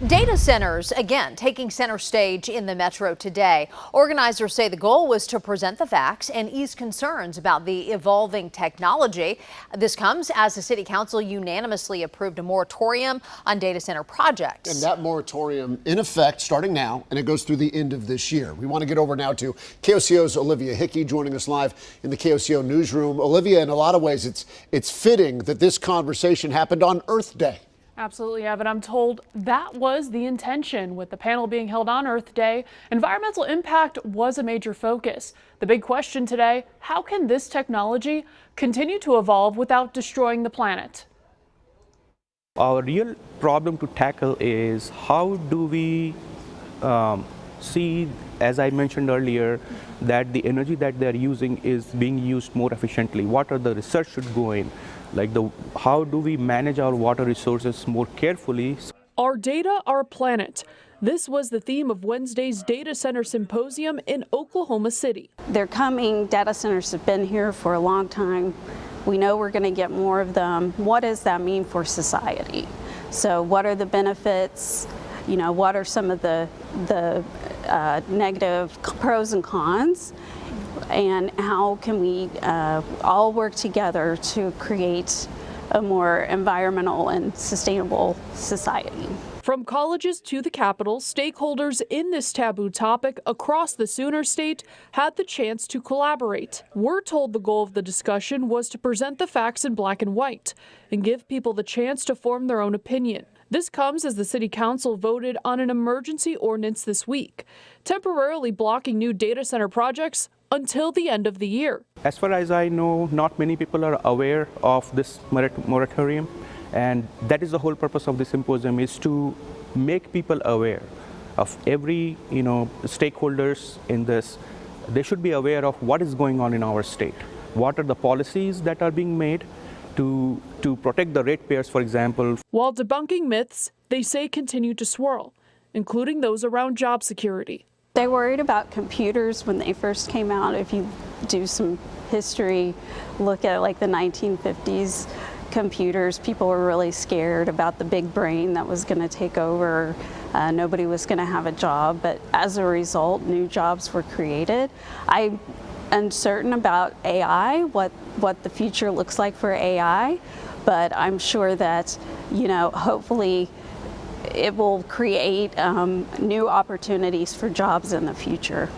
Data centers, again, taking center stage in the metro today. Organizers say the goal was to present the facts and ease concerns about the evolving technology. This comes as the city council unanimously approved a moratorium on data center projects. And that moratorium in effect starting now, and it goes through the end of this year. We want to get over now to KOCO's Olivia Hickey joining us live in the KOCO newsroom. Olivia, in a lot of ways, it's fitting that this conversation happened on Earth Day. Absolutely, Evan. I'm told that was the intention with the panel being held on Earth Day. Environmental impact was a major focus. The big question today, how can this technology continue to evolve without destroying the planet? Our real problem to tackle is how do we see, as I mentioned earlier, that the energy that they're using is being used more efficiently. What are the research should go in? How do we manage our water resources more carefully? Our data, our planet. This was the theme of Wednesday's Data Center Symposium in Oklahoma City. They're coming. Data centers have been here for a long time. We know we're going to get more of them. What does that mean for society? So what are the benefits? You know, what are some of the negative pros and cons? And how can we all work together to create a more environmental and sustainable society? From colleges to the Capitol, stakeholders in this taboo topic across the Sooner State had the chance to collaborate. We're told the goal of the discussion was to present the facts in black and white and give people the chance to form their own opinion. This comes as the City Council voted on an emergency ordinance this week, temporarily blocking new data center projects until the end of the year. As far as I know, not many people are aware of this moratorium, and that is the whole purpose of the symposium, is to make people aware of every stakeholders in this. They should be aware of what is going on in our state. What are the policies that are being made to protect the ratepayers, for example. While debunking myths, they say continue to swirl, including those around job security. They worried about computers when they first came out. If you do some history, look at like the 1950s computers, people were really scared about the big brain that was going to take over. Nobody was going to have a job, but as a result, new jobs were created. I'm uncertain about AI, what the future looks like for AI, but I'm sure that, hopefully it will create new opportunities for jobs in the future.